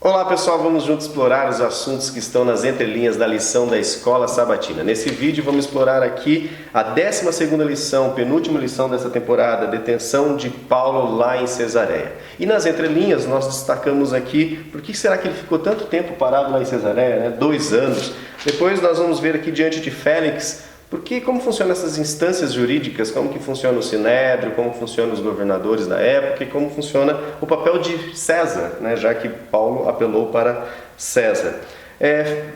Olá pessoal, vamos juntos explorar os assuntos que estão nas entrelinhas da lição da Escola Sabatina. Nesse vídeo vamos explorar aqui a 12ª lição, penúltima lição dessa temporada, detenção de Paulo lá em Cesareia. E nas entrelinhas nós destacamos aqui, por que será que ele ficou tanto tempo parado lá em Cesareia, né? 2 anos. Depois nós vamos ver aqui diante de Félix, porque como funcionam essas instâncias jurídicas, como que funciona o Sinédrio, como funcionam os governadores da época e como funciona o papel de César, né, já que Paulo apelou para César.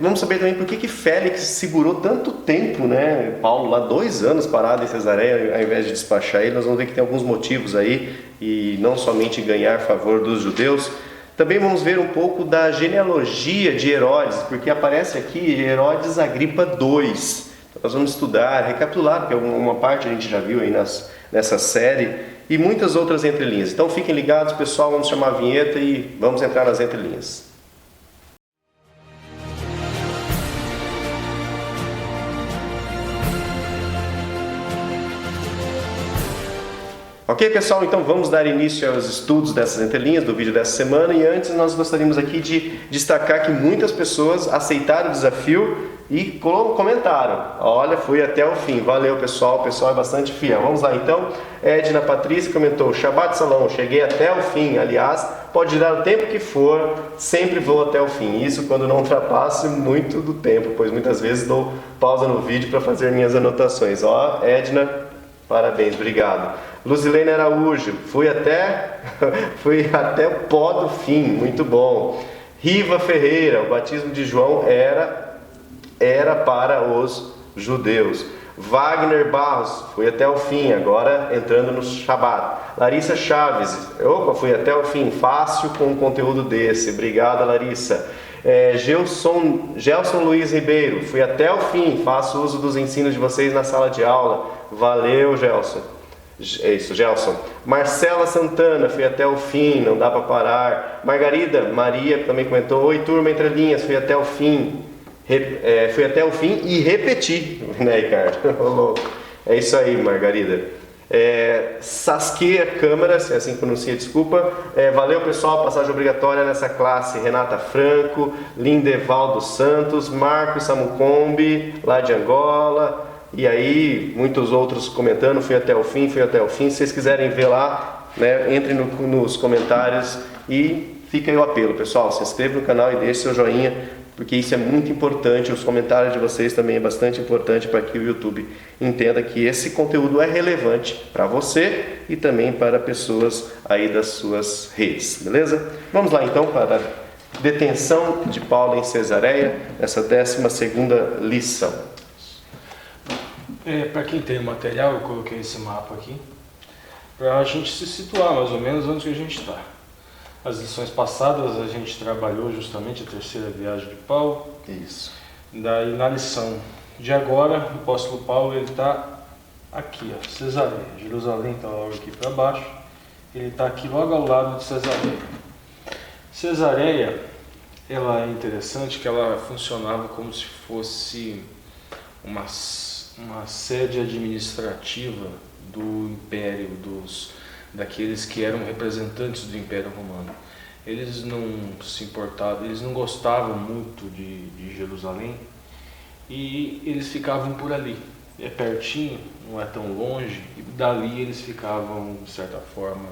Vamos saber também por que Félix segurou tanto tempo, né, Paulo lá 2 anos parado em Cesareia, ao invés de despachar ele. Nós vamos ver que tem alguns motivos aí, e não somente ganhar favor dos judeus. Também vamos ver um pouco da genealogia de Herodes, porque aparece aqui Herodes Agripa II. Nós vamos estudar, recapitular, porque uma parte a gente já viu aí nessa série, e muitas outras entrelinhas. Então fiquem ligados, pessoal, vamos chamar a vinheta e vamos entrar nas entrelinhas. Ok, pessoal, então vamos dar início aos estudos dessas entrelinhas do vídeo dessa semana, e antes nós gostaríamos aqui de destacar que muitas pessoas aceitaram o desafio e comentaram: olha, fui até o fim. Valeu, pessoal, o pessoal é bastante fiel. Vamos lá então. Edna Patrícia comentou: Shabbat Shalom, cheguei até o fim. Aliás, pode dar o tempo que for, sempre vou até o fim. Isso quando não ultrapasse muito do tempo, pois muitas vezes dou pausa no vídeo para fazer minhas anotações. Ó, Edna, parabéns, obrigado. Luzilene Araújo, fui até o pó do fim, muito bom. Riva Ferreira, o batismo de João era para os judeus. Wagner Barros, fui até o fim, agora entrando no Shabat. Larissa Chaves, fui até o fim, fácil com um conteúdo desse, obrigada Larissa. Gelson Luiz Ribeiro, fui até o fim, faço uso dos ensinos de vocês na sala de aula, valeu Gelson. É isso, Gelson. Marcela Santana, fui até o fim, não dá para parar. Margarida Maria também comentou: oi turma, entre linhas, fui até o fim. Fui até o fim e repeti, né, Ricardo? É isso aí, Margarida. Saskia Câmaras, é assim que pronuncia, desculpa. Valeu, pessoal, passagem obrigatória nessa classe. Renata Franco, Lindevaldo Santos, Marcos Samucombi, lá de Angola. E aí, muitos outros comentando: fui até o fim, fui até o fim. Se vocês quiserem ver lá, né, entrem nos comentários e fica aí o apelo, pessoal. Se inscreva no canal e deixe seu joinha, porque isso é muito importante. Os comentários de vocês também é bastante importante para que o YouTube entenda que esse conteúdo é relevante para você e também para pessoas aí das suas redes, beleza? Vamos lá então para a detenção de Paulo em Cesareia, essa 12ª lição. Para quem tem o material, eu coloquei esse mapa aqui para a gente se situar mais ou menos onde a gente está. As lições passadas a gente trabalhou justamente a 3ª viagem de Paulo. Isso. Daí na lição de agora, o apóstolo Paulo ele está aqui, ó, Cesareia. Jerusalém está logo aqui para baixo. Ele está aqui logo ao lado de Cesareia. Cesareia, ela é interessante que ela funcionava como se fosse uma sede administrativa do império, daqueles que eram representantes do Império Romano. Eles não se importavam, eles não gostavam muito de Jerusalém, e eles ficavam por ali. É pertinho, não é tão longe, e dali eles ficavam, de certa forma,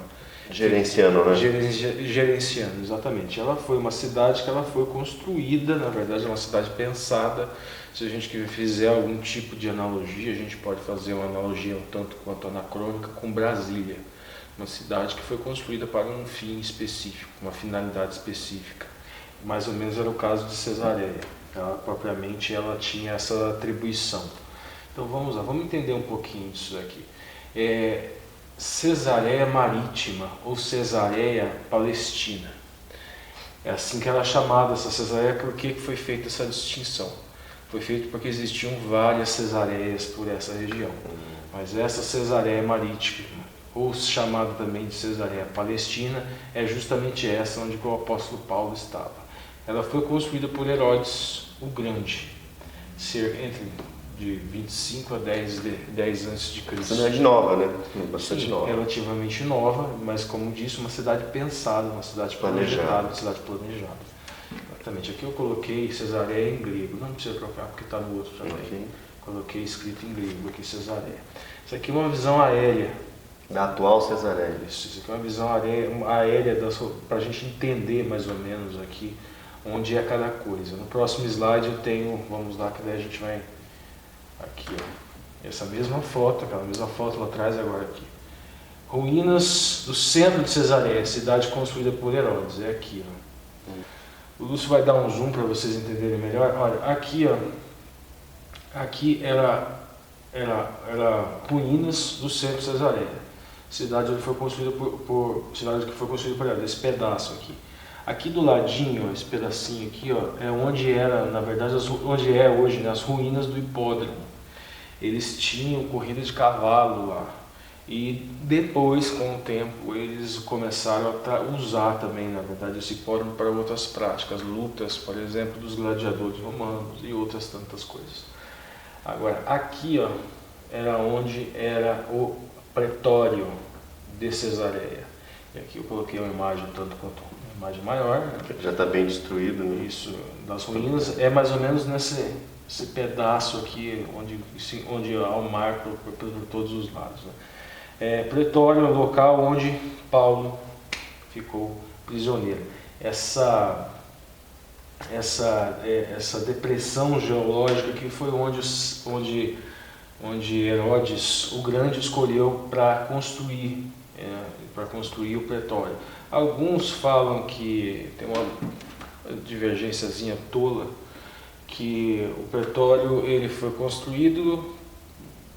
gerenciando, né? Gerenciando, exatamente. Ela foi uma cidade que ela foi construída, na verdade é uma cidade pensada. Se a gente fizer algum tipo de analogia, a gente pode fazer uma analogia um tanto quanto anacrônica com Brasília. Uma cidade que foi construída para um fim específico, uma finalidade específica. Mais ou menos era o caso de Cesareia. Ela propriamente tinha essa atribuição. Então vamos lá, vamos entender um pouquinho disso aqui. Cesareia Marítima ou Cesareia Palestina. É assim que ela é chamada, essa Cesareia. Por que foi feita essa distinção? Foi feito porque existiam várias Cesareias por essa região. Mas essa Cesareia Marítima, ou chamada também de Cesareia Palestina, é justamente essa onde o apóstolo Paulo estava. Ela foi construída por Herodes o Grande, entre de 25 a 10 a.C. Isso não é de nova, né? Bastante Sim, nova. Relativamente nova, mas como disse, uma cidade pensada, uma cidade planejada, uma cidade planejada. Exatamente. Aqui eu coloquei Cesareia em grego. Não precisa trocar porque está no outro também. Ok. Coloquei escrito em grego aqui Cesareia. Isso aqui é uma visão aérea. Da atual Cesareia. Isso aqui é uma visão aérea para a gente entender mais ou menos aqui onde é cada coisa. No próximo slide eu tenho, vamos lá, que daí a gente vai aqui, ó, essa mesma foto, aquela mesma foto lá atrás, agora aqui. Ruínas do centro de Cesareia, cidade construída por Herodes, é aqui, ó. O Lúcio vai dar um zoom para vocês entenderem melhor. Olha, aqui, ó, aqui era ruínas do centro de Cesareia. Cidade que foi construída por Herodes, esse pedaço aqui. Aqui do ladinho, ó, esse pedacinho aqui, ó, é onde era, na verdade, onde é hoje, né, as ruínas do hipódromo. Eles tinham corrida de cavalo lá. E depois, com o tempo, eles começaram a usar também, na verdade, esse hipódromo para outras práticas, lutas, por exemplo, dos gladiadores romanos e outras tantas coisas. Agora, aqui, ó, era onde era o pretório de Cesareia. E aqui eu coloquei uma imagem tanto quanto uma imagem maior, né? Já está bem destruído, né? Isso, das ruínas, é mais ou menos nesse pedaço aqui, onde há o mar por todos os lados, né? Pretório é o local onde Paulo ficou prisioneiro. Essa depressão geológica que foi onde Herodes o Grande escolheu para construir o pretório. Alguns falam que tem uma divergênciazinha tola, que o pretório ele foi construído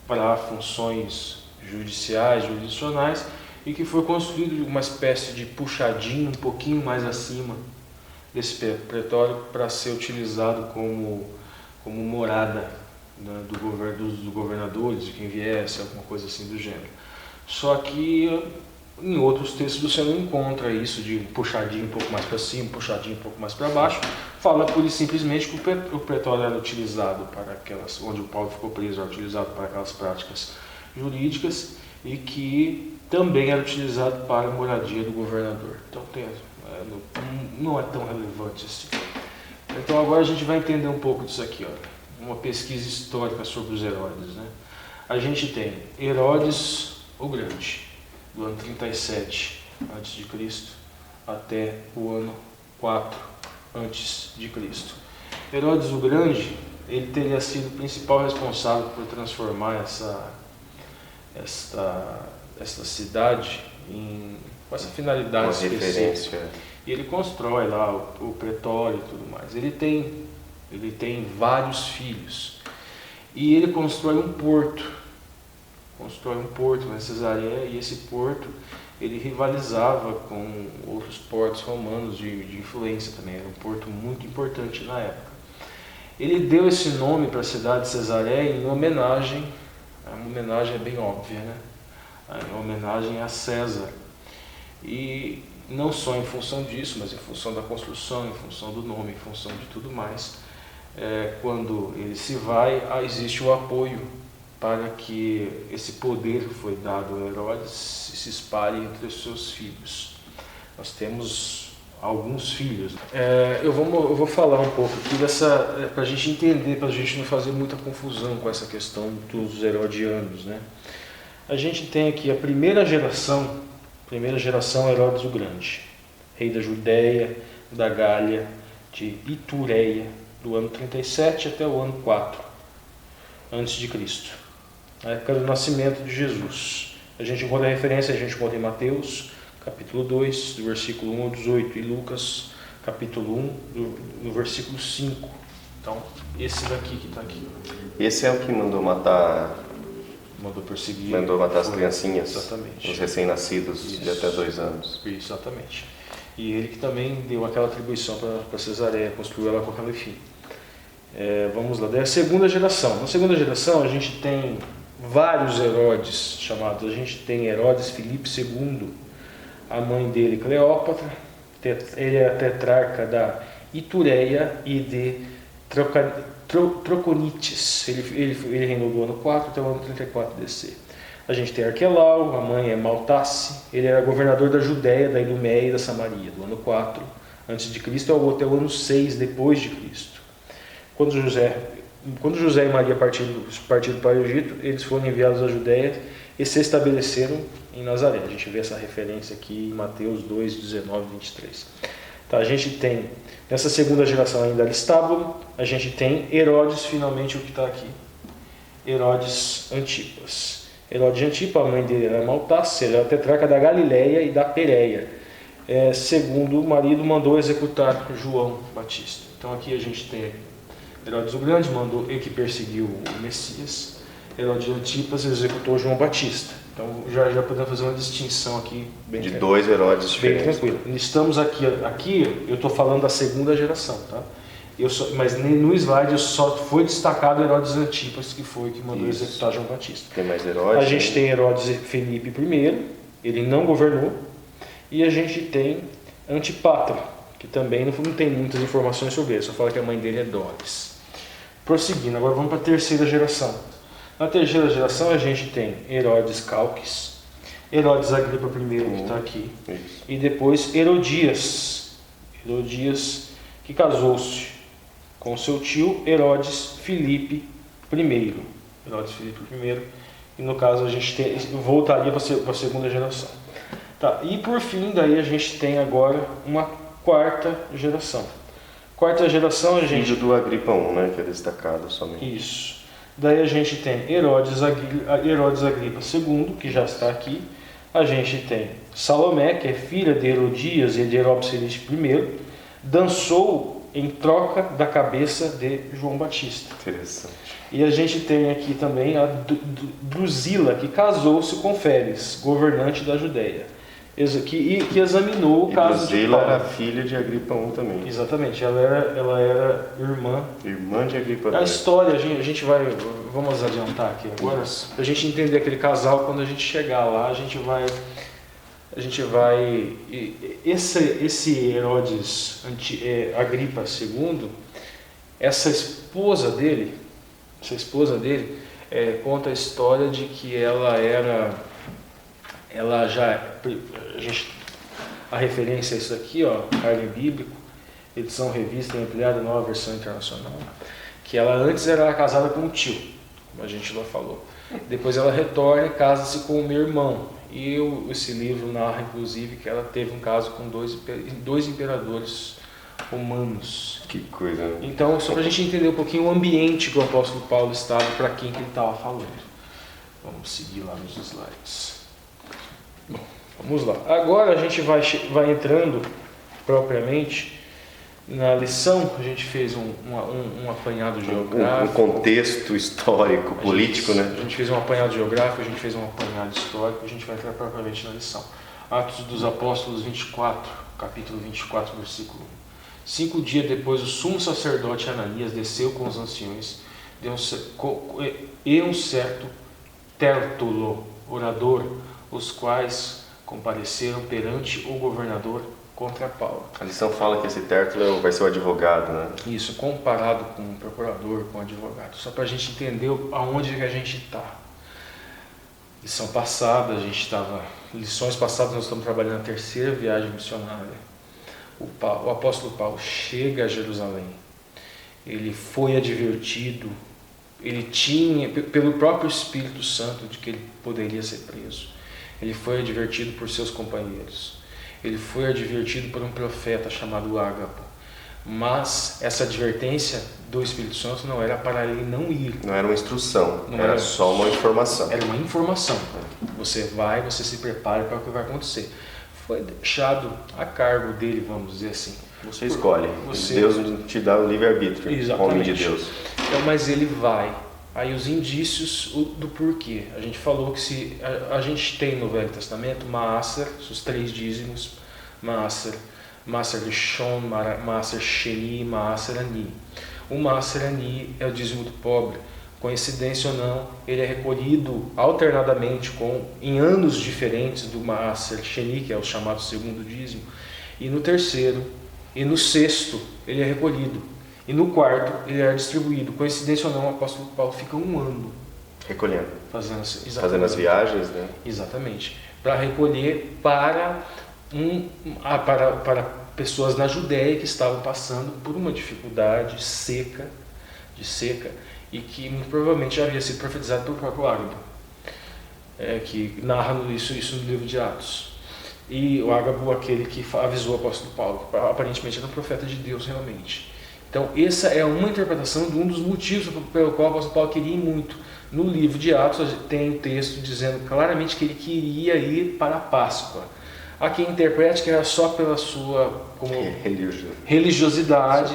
para funções judiciais, jurisdicionais, e que foi construído uma espécie de puxadinho um pouquinho mais acima desse pretório para ser utilizado como morada, né, dos governadores, de quem viesse, alguma coisa assim do gênero. Só que em outros textos você não encontra isso de puxadinho um pouco mais para cima, puxadinho um pouco mais para baixo. Fala pura e simplesmente que o pretório era utilizado para aquelas, onde o Paulo ficou preso, era utilizado para aquelas práticas jurídicas e que também era utilizado para a moradia do governador. Então não é tão relevante assim. Então agora a gente vai entender um pouco disso aqui, ó, uma pesquisa histórica sobre os Herodes, né? A gente tem Herodes o Grande, do ano 37 a.C. até o ano 4 a.C. Herodes o Grande, ele teria sido o principal responsável por transformar essa cidade com essa finalidade específica. E ele constrói lá o pretório e tudo mais. Ele tem vários filhos. E ele constrói um porto na Cesareia, e esse porto ele rivalizava com outros portos romanos de influência também. Era um porto muito importante na época. Ele deu esse nome para a cidade de Cesareia em homenagem, uma homenagem é bem óbvia, né? Em homenagem a César. E não só em função disso, mas em função da construção, em função do nome, em função de tudo mais. Quando ele se vai, existe o apoio para que esse poder que foi dado a Herodes se espalhe entre os seus filhos. Nós temos alguns filhos. Eu vou falar um pouco aqui para a gente entender, para a gente não fazer muita confusão com essa questão dos herodianos, né? A gente tem aqui a primeira geração Herodes o Grande, rei da Judéia, da Gália, de Itureia, do ano 37 até o ano 4 antes de Cristo, na época do nascimento de Jesus. A gente encontra referência, em Mateus, capítulo 2, do versículo 1 ao 18, e Lucas, capítulo 1, no versículo 5. Então, esse daqui que está aqui. Esse é o que mandou matar as criancinhas, exatamente, os recém-nascidos de até 2 anos. Exatamente. E ele que também deu aquela atribuição para Cesareia, construiu ela com aquele fim. Vamos lá, daí a segunda geração. Na segunda geração a gente tem vários Herodes chamados. A gente tem Herodes Filipe II, a mãe dele Cleópatra, ele é a tetrarca da Itureia e de Troconites. Ele reinou do ano 4 até o ano 34 DC. A gente tem Arquelau, a mãe é Maltace, ele era governador da Judéia, da Idumeia e da Samaria, do ano 4 antes de Cristo, e o outro é o ano 6 depois de Cristo. Quando José e Maria partiram para o Egito, eles foram enviados à Judéia e se estabeleceram em Nazaré. A gente vê essa referência aqui em Mateus 2, 19 e 23. Tá, a gente tem, nessa segunda geração ainda Aristábulo, a gente tem Herodes, finalmente o que está aqui, Herodes Antipas. Herodes Antipas, a mãe dele era Maltácia, ele era tetrarca da Galileia e da Pérea. Segundo o marido, mandou executar João Batista. Então aqui a gente tem Herodes o Grande, mandou ele que perseguiu o Messias. Herodes Antipas executou João Batista. Então já podemos fazer uma distinção aqui bem de dois Herodes diferentes. Bem tranquilo. Estamos aqui eu estou falando da segunda geração, tá? Mas no slide só foi destacado Herodes Antipas, que foi que mandou executar João Batista. Tem mais Herodes? A gente tem Herodes Felipe I, ele não governou, e a gente tem Antipatra, que também não tem muitas informações sobre ele, só fala que a mãe dele é Doris. Prosseguindo, agora vamos para a terceira geração. Na terceira geração a gente tem Herodes Calques, Herodes Agripa I, que está aqui, e depois Herodias, que casou-se com seu tio Herodes Filipe I. E no caso a gente voltaria para a segunda geração. Tá, e por fim, daí a gente tem agora uma quarta geração. Quarta geração a gente... Filho do Agripa I, né, que é destacado somente. Isso. Daí a gente tem Herodes Agripa II, que já está aqui. A gente tem Salomé, que é filha de Herodias e de Herodes Filipe I, dançou em troca da cabeça de João Batista. Interessante. E a gente tem aqui também a Drusila, que casou-se com Félix, governante da Judéia, que examinou o caso de Paulo. Drusila era filha de Agripa I também. Exatamente, ela era irmã de Agripa I. A história, a gente vai, vamos adiantar aqui agora, para a gente entender aquele casal. Quando a gente chegar lá, a gente vai esse Herodes Agripa II, essa esposa dele conta a história de que a referência é isso aqui, ó, Carne Bíblico, edição revista e ampliada, nova versão internacional, que ela antes era casada com um tio, como a gente já falou. Depois ela retorna e casa-se com o meu irmão. E esse livro narra, inclusive, que ela teve um caso com dois imperadores romanos. Que coisa, né? Então, só para a gente entender um pouquinho o ambiente que o apóstolo Paulo estava, para quem que ele estava falando. Vamos seguir lá nos slides. Bom, vamos lá. Agora a gente vai entrando propriamente na lição. A gente fez um apanhado geográfico. Um contexto histórico, político, né? A gente fez um apanhado geográfico, a gente fez um apanhado histórico, a gente vai entrar propriamente na lição. Atos dos Apóstolos 24, capítulo 24, versículo 1. 5 dias depois, o sumo sacerdote Ananias desceu com os anciões e um certo Tértulo, orador, os quais compareceram perante o governador contra Paulo. A lição fala que esse Tértulo vai ser o advogado, né? Isso, comparado com o procurador, com o advogado. Só para a gente entender aonde que a gente está. Lições passadas nós estamos trabalhando na terceira viagem missionária. O apóstolo Paulo chega a Jerusalém. Ele foi advertido, ele tinha, pelo próprio Espírito Santo, de que ele poderia ser preso. Ele foi advertido por seus companheiros. Ele foi advertido por um profeta chamado Ágapo. Mas essa advertência do Espírito Santo não era para ele não ir. Não era uma instrução, era só uma informação. Era uma informação. Você se prepare para o que vai acontecer. Foi deixado a cargo dele, vamos dizer assim. Você escolhe. Deus te dá o livre-arbítrio. Exatamente. Homem de Deus. Então, mas ele vai. Aí os indícios do porquê. A gente falou que se a gente tem no Velho Testamento Maaser, os 3 dízimos, Maaser Rishon, Maaser Sheni e Maaser Ani. O Maaser Ani é o dízimo do pobre. Coincidência ou não, ele é recolhido alternadamente em anos diferentes do Maaser Sheni, que é o chamado segundo dízimo, e no terceiro e no sexto ele é recolhido, e no quarto ele é distribuído. Coincidência ou não, o apóstolo Paulo fica um ano recolhendo, fazendo as viagens, né? Exatamente, para recolher para pessoas na Judéia que estavam passando por uma dificuldade de seca, e que muito provavelmente já havia sido profetizado pelo próprio Ágabo, que narra isso no livro de Atos. E o Ágabo, aquele que avisou o apóstolo Paulo, aparentemente era um profeta de Deus realmente. Então essa é uma interpretação de um dos motivos pelo qual o apóstolo Paulo queria ir muito. No livro de Atos tem um texto dizendo claramente que ele queria ir para a Páscoa. Há quem interprete que era só pela sua religiosidade,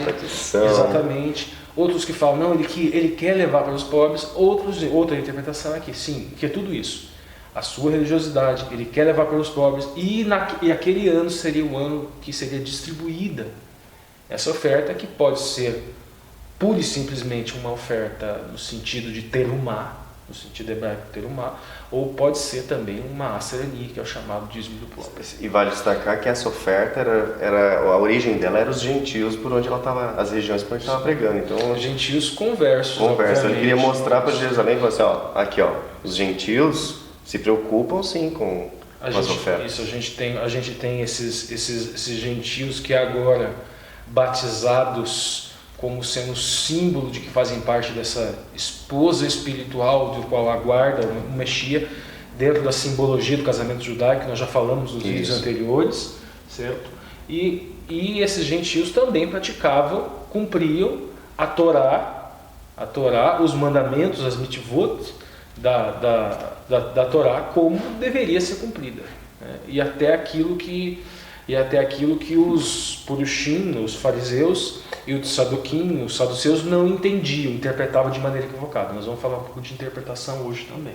exatamente. Outros que falam, não, ele quer levar para os pobres. Outra interpretação é que sim, que é tudo isso. A sua religiosidade, ele quer levar para os pobres, e aquele ano seria o ano que seria distribuída essa oferta, que pode ser pura e simplesmente uma oferta no sentido de terumá, no sentido hebraico terumá, ou pode ser também uma aserani, que é o chamado dízimo do pobre. E vale destacar que essa oferta a origem dela era os gentios por onde ela estava, as regiões por onde estava pregando. Então, os gentios conversos. Ele queria mostrar para Jerusalém, falou assim, aqui os gentios se preocupam sim com as ofertas. Isso, a gente tem esses gentios que agora batizados como sendo símbolo de que fazem parte dessa esposa espiritual do qual aguarda o Messias, dentro da simbologia do casamento judaico, que nós já falamos nos vídeos anteriores, certo? E esses gentios também cumpriam a Torá, os mandamentos, as mitzvot da Torá, como deveria ser cumprida, né? E até aquilo que os purushim, os fariseus, e os saduquim, os saduceus não entendiam, interpretavam de maneira equivocada. Nós vamos falar um pouco de interpretação hoje também.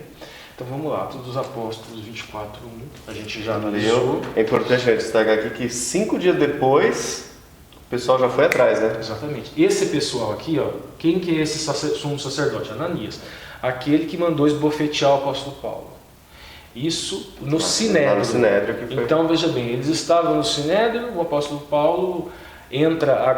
Então vamos lá, Atos dos Apóstolos 24:1, a gente já analisou. É importante destacar aqui que 5 dias depois o pessoal já foi atrás, né? Exatamente. Esse pessoal aqui, quem que é esse sumo sacerdote? Ananias, aquele que mandou esbofetear o apóstolo Paulo. Isso no Sinédrio. Então veja bem, eles estavam no Sinédrio, o apóstolo Paulo entra a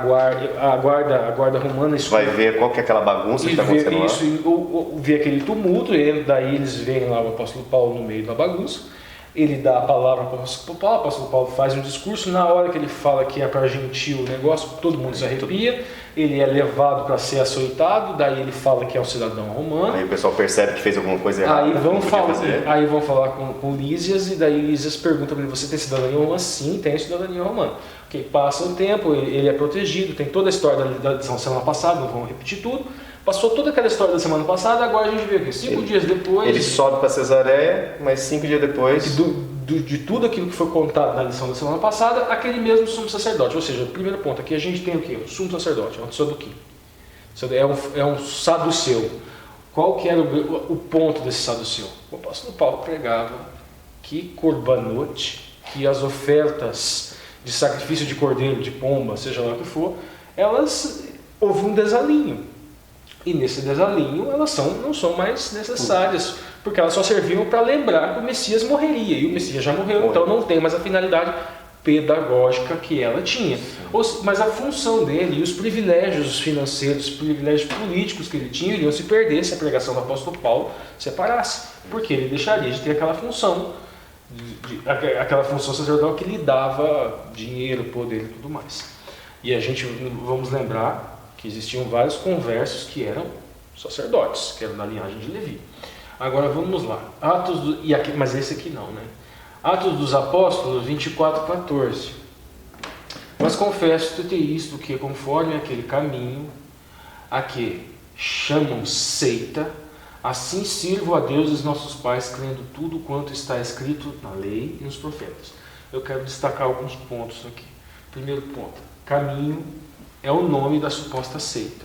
guarda romana, vai ver qual que é aquela bagunça que está acontecendo lá. Isso, vê aquele tumulto, e daí eles veem lá o apóstolo Paulo no meio da bagunça. Ele dá a palavra para o apóstolo Paulo faz um discurso. Na hora que ele fala que é para gentil o negócio, todo mundo se arrepia. Ele é levado para ser açoitado, daí ele fala que é um cidadão romano. Aí o pessoal percebe que fez alguma coisa errada. Aí vão falar com Lísias, e daí Lísias pergunta para ele: você tem cidadania romana? Sim, tenho cidadania romana. Okay, passa o tempo, ele é protegido, tem toda a história da semana passada, não vamos repetir tudo. Passou toda aquela história da semana passada, agora a gente vê aqui, 5 dias depois... Ele sobe para Cesareia, mas 5 dias depois... De tudo aquilo que foi contado na lição da semana passada, aquele mesmo sumo sacerdote. Ou seja, o primeiro ponto aqui, a gente tem o quê? O sumo sacerdote, é um saduquim. É um saduceu. Qual que era o ponto desse saduceu? O apóstolo Paulo pregava que korbanot, que as ofertas de sacrifício de cordeiro, de pomba, seja lá o que for, houve um desalinho. E nesse desalinho elas não são mais necessárias, porque elas só serviam para lembrar que o Messias morreria, e o Messias já morreu, então não tem mais a finalidade pedagógica que ela tinha. Mas a função dele e os privilégios financeiros, os privilégios políticos que ele tinha, iriam se perder se a pregação do apóstolo Paulo separasse, porque ele deixaria de ter aquela função, aquela função sacerdotal que lhe dava dinheiro, poder e tudo mais. E vamos lembrar que existiam vários conversos que eram sacerdotes, que eram da linhagem de Levi. Agora vamos lá. Mas esse aqui não, né? Atos dos Apóstolos 24:14. Mas confesso-te isto, que conforme aquele caminho a que chamam seita, assim sirvo a Deus e os nossos pais, crendo tudo quanto está escrito na lei e nos profetas. Eu quero destacar alguns pontos aqui. Primeiro ponto, caminho é o nome da suposta seita.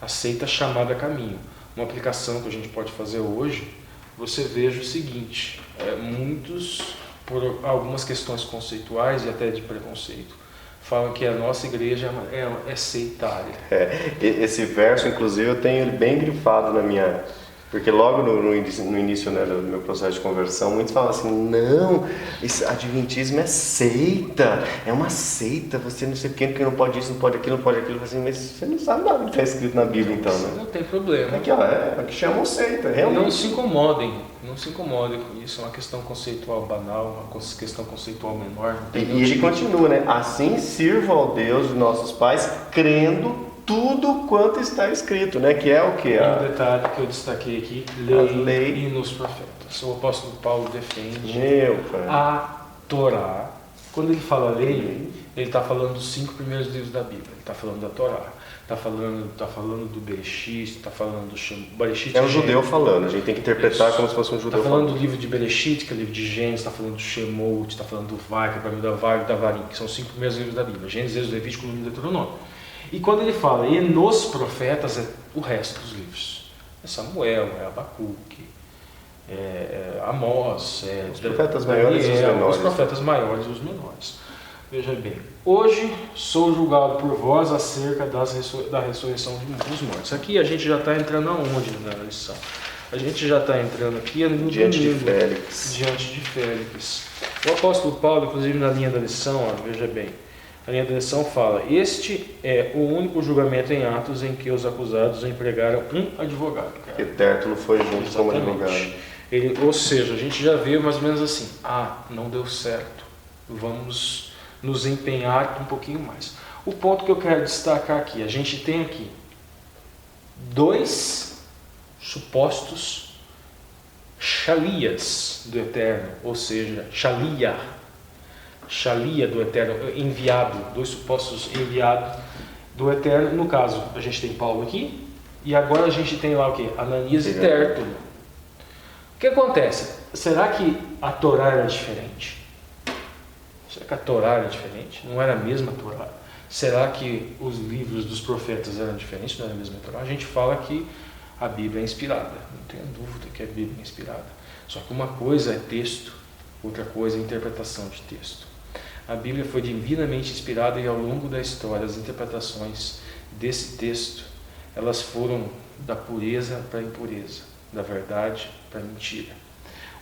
A seita chamada caminho. Uma aplicação que a gente pode fazer hoje, você veja o seguinte: muitos, por algumas questões conceituais e até de preconceito, falam que a nossa igreja é seitária. Esse verso, inclusive, eu tenho ele bem grifado na minha Porque logo no início, né, do meu processo de conversão, muitos falam assim, não, adventismo é seita, é uma seita, você não sei o que, porque não pode isso, não pode aquilo, não pode aquilo. Assim, mas você não sabe nada que está escrito na Bíblia, então, né? Não tem problema. Aqui, ó, é o que chamam seita, realmente. Não se incomodem com isso, é uma questão conceitual banal, uma questão conceitual menor. E ele continua, né? Assim sirva ao Deus de nossos pais, crendo tudo quanto está escrito, né? Que é o que? Um detalhe que eu destaquei aqui, lei e nos profetas. O apóstolo Paulo defende a Torá. Quando ele fala lei, ele está falando dos 5 primeiros livros da Bíblia. Ele está falando da Torá, está falando do Bereshit, está falando do Bereshit. É um judeu falando, a gente tem que interpretar como se fosse um judeu falando. Está falando do livro de Bereshit, que é o livro de Gênesis, está falando do Shemot, está falando do Vai, que é para mim da Vai e da Varim, que são os 5 primeiros livros da Bíblia. Gênesis, Êxodo, Levítico, Número e Deuteronômio. E quando ele fala, e nos profetas, é o resto dos livros. É Samuel, é Abacuque, é Amós, os profetas maiores e os menores. Os profetas maiores e os menores. Veja bem, hoje sou julgado por vós acerca da ressurreição dos mortos. Aqui a gente já está entrando aonde na lição? A gente já está entrando aqui no diante de Félix. Diante de Félix. O apóstolo Paulo, inclusive na linha da lição, ó, veja bem, a linha da lição fala: este é o único julgamento em Atos em que os acusados empregaram um advogado. E Tértulo foi junto como advogado. Ou seja, a gente já viu mais ou menos assim: não deu certo, vamos nos empenhar um pouquinho mais. O ponto que eu quero destacar aqui, a gente tem aqui 2 supostos Shalias do Eterno, ou seja, Shalia do Eterno, enviado, 2 supostos enviados do Eterno. No caso, a gente tem Paulo aqui, e agora a gente tem lá o que? Ananias e Tértulo. O que acontece? Será que a Torá era diferente? Será que a Torá era diferente? Não era a mesma Torá? Será que os livros dos profetas eram diferentes? Não era a mesma Torá? A gente fala que a Bíblia é inspirada. Não tenho dúvida que a Bíblia é inspirada. Só que uma coisa é texto, outra coisa é interpretação de texto. A Bíblia foi divinamente inspirada e ao longo da história as interpretações desse texto, elas foram da pureza para a impureza, da verdade para a mentira.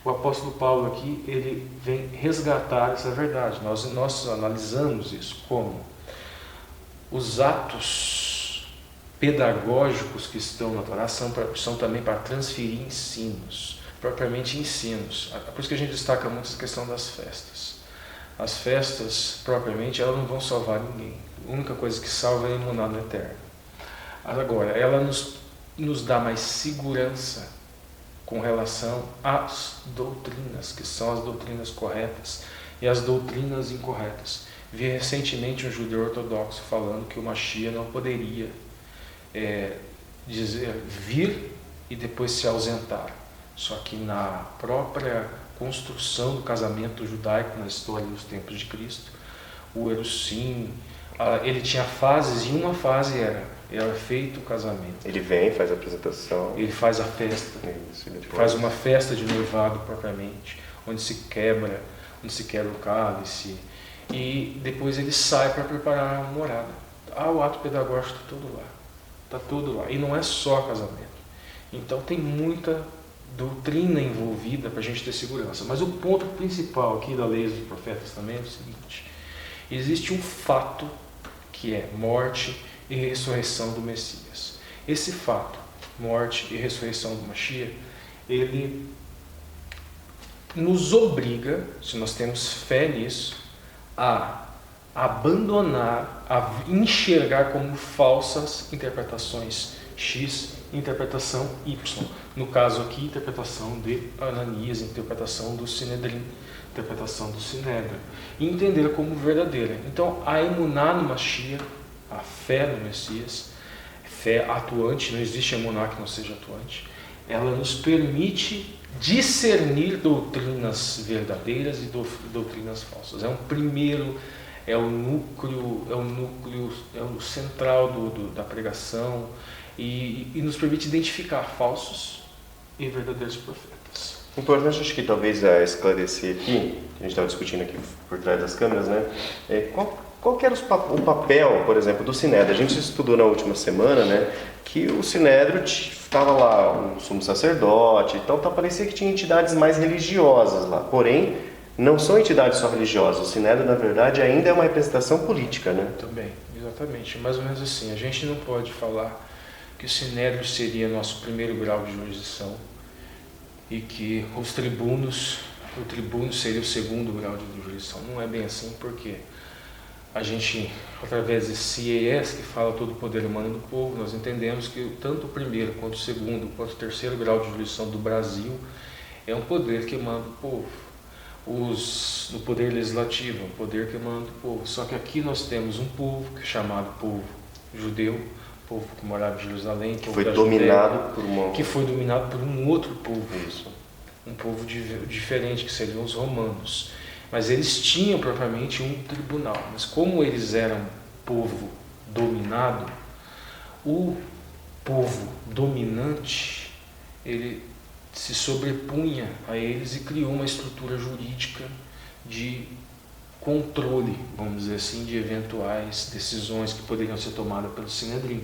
O apóstolo Paulo aqui, ele vem resgatar essa verdade. Nós analisamos isso como os atos pedagógicos que estão na Torá são também para transferir ensinos, propriamente ensinos. Por isso que a gente destaca muito essa questão das festas. As festas, propriamente, elas não vão salvar ninguém. A única coisa que salva é imunar no eterno. Agora, ela nos dá mais segurança com relação às doutrinas, que são as doutrinas corretas e as doutrinas incorretas. Vi recentemente um judeu ortodoxo falando que o Mashiach não poderia vir e depois se ausentar. Só que na própria construção do casamento judaico, na história dos tempos de Cristo, o Erusim, ele tinha fases, e uma fase era feito o casamento. Ele vem, faz a apresentação. Ele faz a festa. Isso, faz uma festa de noivado propriamente, onde se quebra o cálice, e depois ele sai para preparar a morada. O ato pedagógico está todo lá. E não é só casamento. Então tem muita doutrina envolvida para a gente ter segurança. Mas o ponto principal aqui da lei dos profetas também é o seguinte: existe um fato que é morte e ressurreição do Messias. Esse fato, morte e ressurreição do Mashiach, ele nos obriga, se nós temos fé nisso, a abandonar, a enxergar como falsas interpretações X, interpretação Y. No caso aqui, interpretação de Ananias, interpretação do Sinedrim, interpretação do Sinédrio, e entender como verdadeira. Então, a emuná no Mashiach, a fé no Messias, fé atuante, não existe emuná que não seja atuante, ela nos permite discernir doutrinas verdadeiras e doutrinas falsas. É o núcleo central da pregação, e nos permite identificar falsos e verdadeiros profetas. Importante, acho que talvez esclarecer aqui, que a gente estava discutindo aqui por trás das câmeras, né? Qual que era o papel, por exemplo, do Sinédrio? A gente estudou na última semana, né, que o Sinédrio estava lá um sumo sacerdote, então parecia que tinha entidades mais religiosas lá. Porém, não são entidades só religiosas. O Sinédrio, na verdade, ainda é uma representação política, né? Também, exatamente. Mais ou menos assim, a gente não pode falar que o Sinédrio seria nosso primeiro grau de jurisdição e que o tribuno seria o segundo grau de jurisdição. Não é bem assim, porque a gente, através de CES, que fala todo o poder humano do povo, nós entendemos que tanto o primeiro, quanto o segundo, quanto o terceiro grau de jurisdição do Brasil é um poder que emana do povo. No poder legislativo, é um poder que emana do povo. Só que aqui nós temos um povo que é chamado povo judeu, povo que morava em Jerusalém, que foi dominado por um outro povo, um povo diferente, que seriam os romanos. Mas eles tinham propriamente um tribunal. Mas como eles eram povo dominado, o povo dominante, ele se sobrepunha a eles e criou uma estrutura jurídica de controle, vamos dizer assim, de eventuais decisões que poderiam ser tomadas pelo Sinédrio.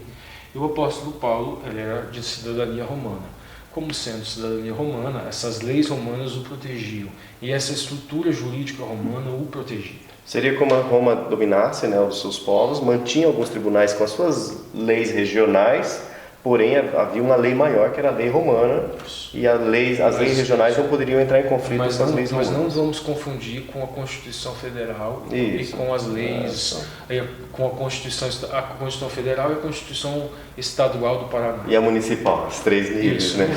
E o apóstolo Paulo, ele era de cidadania romana. Como sendo cidadania romana, essas leis romanas o protegiam e essa estrutura jurídica romana o protegia. Seria como a Roma dominasse, né, os seus povos, mantinha alguns tribunais com as suas leis regionais, porém havia uma lei maior que era a lei romana e as leis regionais não poderiam entrar em conflito com as leis romanas. Mas não vamos confundir com a Constituição Federal e com as leis, com a Constituição Federal e a Constituição Estadual do Paraná. E a municipal, as três níveis, isso, né?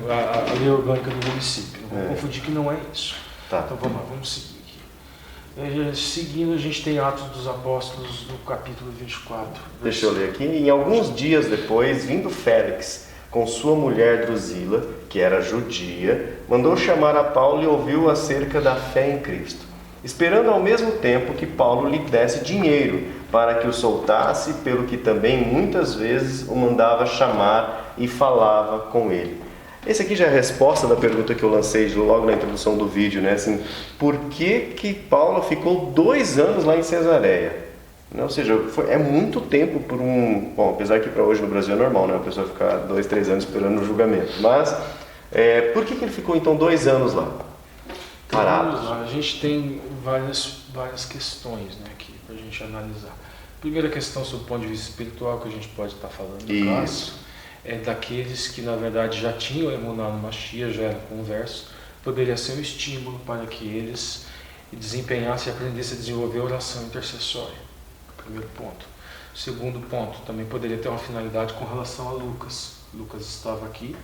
A lei orgânica do município. Não vamos confundir que não é isso. Tá. Então vamos lá, vamos seguir aqui. Seguindo, a gente tem Atos dos Apóstolos, no capítulo 24. Deixa eu ler aqui. Em alguns dias depois, vindo Félix, com sua mulher Drusila, que era judia, mandou chamar a Paulo e ouviu acerca da fé em Cristo, esperando ao mesmo tempo que Paulo lhe desse dinheiro, para que o soltasse, pelo que também muitas vezes o mandava chamar e falava com ele. Esse aqui já é a resposta da pergunta que eu lancei logo na introdução do vídeo, né? Assim, por que Paulo ficou 2 anos lá em Cesareia? Ou seja, é muito tempo por um... Bom, apesar que para hoje no Brasil é normal, né? A pessoa ficar 2, 3 anos esperando o julgamento. Mas, por que ele ficou então 2 anos lá? Parado. Vamos lá, a gente tem várias questões, né, aqui para a gente analisar. Primeira questão, sob o ponto de vista espiritual, que a gente pode estar falando, no caso, é daqueles que na verdade já tinham emuná no Mashiach, já eram conversos, poderia ser um estímulo para que eles desempenhassem e aprendessem a desenvolver a oração intercessória. Primeiro ponto. Segundo ponto, também poderia ter uma finalidade com relação a Lucas. Lucas estava aqui,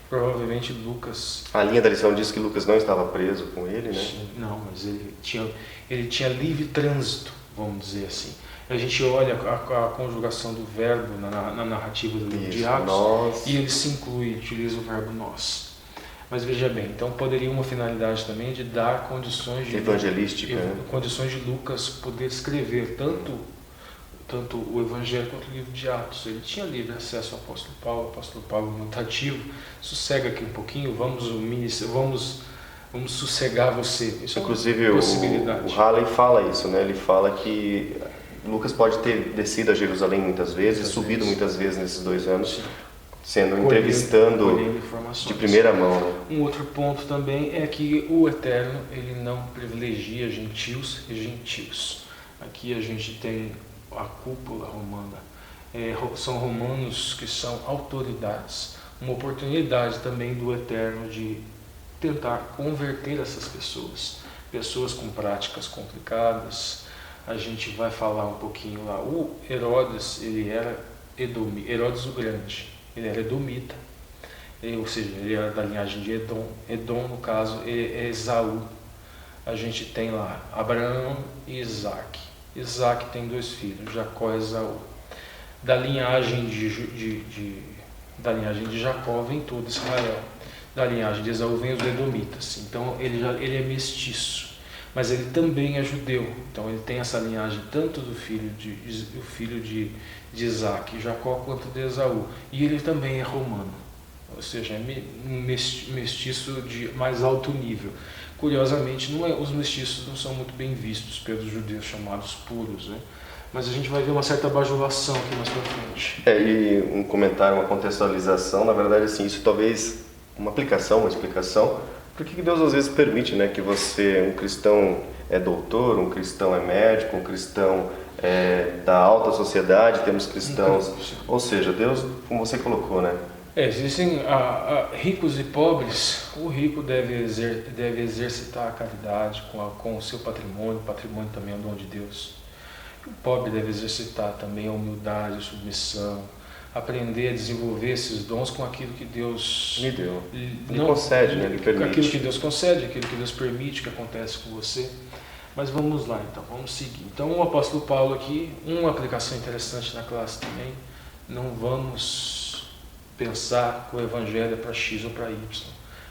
provavelmente Lucas... A linha da lição diz que Lucas não estava preso com ele, né? Não, mas ele tinha livre trânsito, vamos dizer assim. A gente olha a conjugação do verbo na narrativa do livro de Atos e ele se inclui, utiliza o verbo nós. Mas veja bem, então poderia uma finalidade também de dar condições de evangelística, condições de Lucas poder escrever tanto o Evangelho quanto o livro de Atos. Ele tinha livre acesso ao apóstolo Paulo muito ativo. Sossega aqui um pouquinho, vamos sossegar você. Isso inclusive é uma possibilidade. O Halley fala isso, né? Ele fala que Lucas pode ter descido a Jerusalém muitas vezes, subido muitas vezes nesses 2 anos, entrevistando de primeira mão. Né? Um outro ponto também é que o Eterno ele não privilegia gentios e gentios. Aqui a gente tem a cúpula romana. São romanos que são autoridades. Uma oportunidade também do Eterno de tentar converter essas pessoas com práticas complicadas. A gente vai falar um pouquinho lá. O Herodes, ele era Herodes o Grande, ele era edomita, ou seja, ele era da linhagem de Edom. Edom, no caso, é Esaú. A gente tem lá Abraão e Isaac. Isaac tem 2 filhos, Jacó e Esaú. Da linhagem de Jacó vem todo Israel. Da linhagem de Esaú vem os edomitas. Então ele é mestiço. Mas ele também é judeu, então ele tem essa linhagem tanto do filho de Isaac, Jacó, quanto de Esaú. E ele também é romano, ou seja, é um mestiço de mais alto nível. Curiosamente, os mestiços não são muito bem vistos pelos judeus chamados puros, né? Mas a gente vai ver uma certa bajulação aqui mais pra frente. E um comentário, uma contextualização, na verdade, assim, isso talvez uma aplicação, uma explicação. Por que Deus às vezes permite, né, que você, um cristão é doutor, um cristão é médico, um cristão é da alta sociedade, temos cristãos, ou seja, Deus, como você colocou, né? Existem ricos e pobres. O rico deve exercitar a caridade com o seu patrimônio. O patrimônio também é um dom de Deus. O pobre deve exercitar também a humildade, a submissão, aprender a desenvolver esses dons com aquilo que Deus lhe deu. Ele concede, né? Ele permite. Aquilo que Deus concede, aquilo que Deus permite que acontece com você. Mas vamos lá então, vamos seguir. Então o apóstolo Paulo aqui, uma aplicação interessante na classe também, não vamos pensar que o evangelho é para X ou para Y.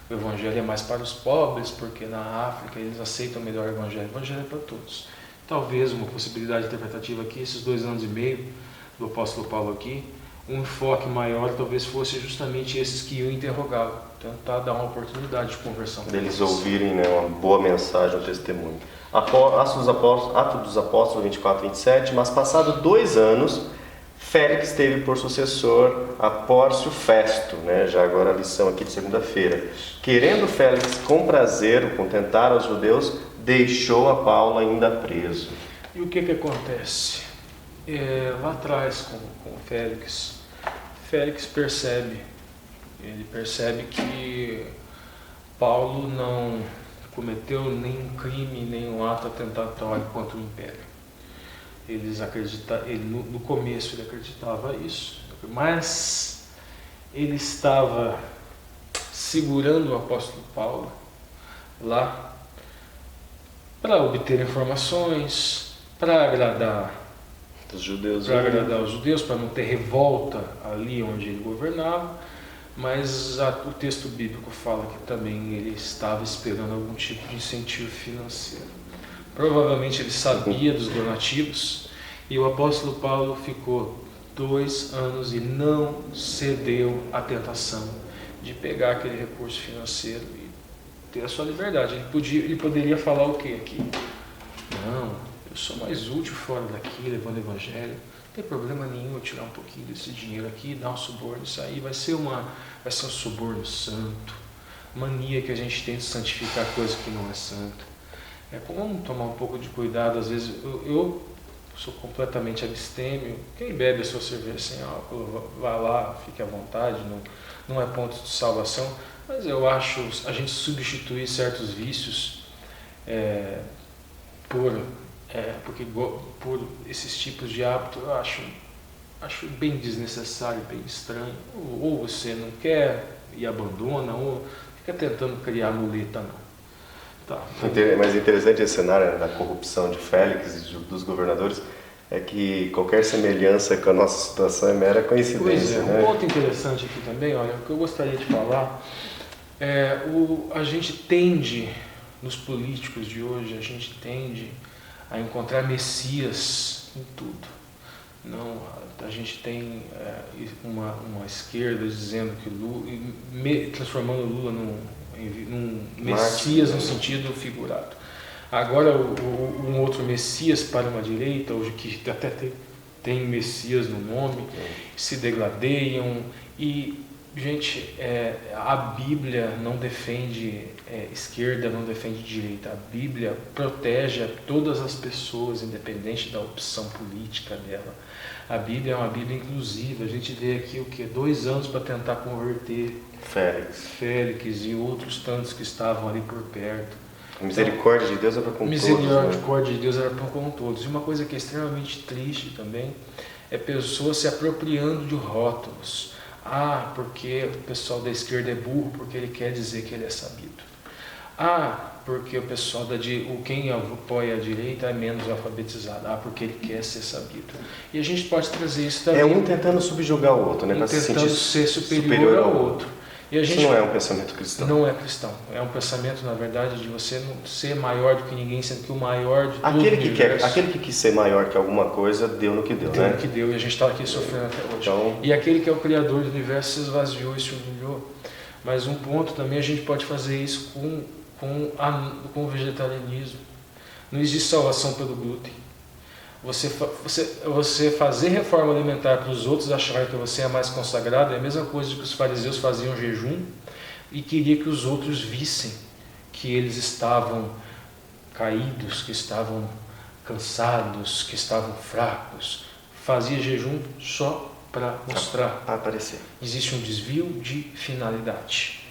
O evangelho é mais para os pobres, porque na África eles aceitam melhor o evangelho. O evangelho é para todos. Talvez uma possibilidade interpretativa aqui, esses 2 anos e meio do apóstolo Paulo aqui, um enfoque maior talvez fosse justamente esses que iam interrogá-lo, tentar dar uma oportunidade de conversão. Deles ouvirem, né, uma boa mensagem, um testemunho. Atos dos Apóstolos 24, 27, mas passado 2 anos, Félix teve por sucessor a Pórcio Festo, né? Já agora a lição aqui de segunda-feira. Querendo Félix com prazer contentar aos judeus, deixou a Paulo ainda preso. E o que acontece? Lá atrás com Félix, percebe que Paulo não cometeu nenhum crime, nenhum ato atentatório contra o Império. No começo ele acreditava isso, mas ele estava segurando o apóstolo Paulo lá para obter informações, para agradar os judeus, para não ter revolta ali onde ele governava, mas o texto bíblico fala que também ele estava esperando algum tipo de incentivo financeiro. Provavelmente ele sabia dos donativos, e o apóstolo Paulo ficou 2 anos e não cedeu à tentação de pegar aquele recurso financeiro e ter a sua liberdade. Ele poderia falar o que aqui? Não, eu sou mais útil fora daqui, levando o evangelho. Não tem problema nenhum eu tirar um pouquinho desse dinheiro aqui, dar um suborno, isso aí vai ser um suborno santo. Mania que a gente tem de santificar coisa que não é santa. Vamos tomar um pouco de cuidado. Às vezes eu sou completamente abstêmio. Quem bebe a sua cerveja sem álcool, vá lá, fique à vontade, não é ponto de salvação. Mas eu acho a gente substituir certos vícios por esses tipos de hábito, eu acho bem desnecessário, bem estranho. Ou você não quer e abandona, ou fica tentando criar muleta, não. Tá. Mas interessante esse cenário da corrupção de Félix e dos governadores é que qualquer semelhança com a nossa situação é mera coincidência. Pois é, um ponto interessante aqui também, olha, o que eu gostaria de falar a gente tende, nos políticos de hoje, a gente tende a encontrar messias em tudo. Não, a gente tem uma esquerda dizendo que Lula, transformando Lula num messias no sentido figurado. Agora um outro messias para uma direita, hoje que até tem messias no nome, se degladeiam. E, gente, a Bíblia não defende esquerda, não defende direita. A Bíblia protege todas as pessoas, independente da opção política dela. A Bíblia é uma Bíblia inclusiva. A gente vê aqui 2 anos para tentar converter Félix e outros tantos que estavam ali por perto. A misericórdia de Deus era com todos. Misericórdia de Deus era com todos. E uma coisa que é extremamente triste também é pessoas se apropriando de rótulos. Porque o pessoal da esquerda é burro, porque ele quer dizer que ele é sabido. Porque o pessoal quem apoia a direita é menos alfabetizado. Porque ele quer ser sabido. E a gente pode trazer isso também. Um tentando subjugar o outro, né? Para se sentir ser superior ao outro. E isso não é um pensamento cristão. Não é cristão. É um pensamento, na verdade, de você não ser maior do que ninguém, sendo que o maior de todo o universo. Aquele que quis ser maior que alguma coisa, deu no que deu, né? Deu no que deu, e a gente está aqui sofrendo até hoje. E aquele que é o Criador do universo se esvaziou e se humilhou. Mas um ponto também, a gente pode fazer isso com o vegetarianismo. Não existe salvação pelo glúten. Você fazer reforma alimentar para os outros acharem que você é mais consagrado é a mesma coisa que os fariseus faziam jejum e queria que os outros vissem que eles estavam caídos, que estavam cansados, que estavam fracos. Fazia jejum só para mostrar. Aparecer. Existe um desvio de finalidade.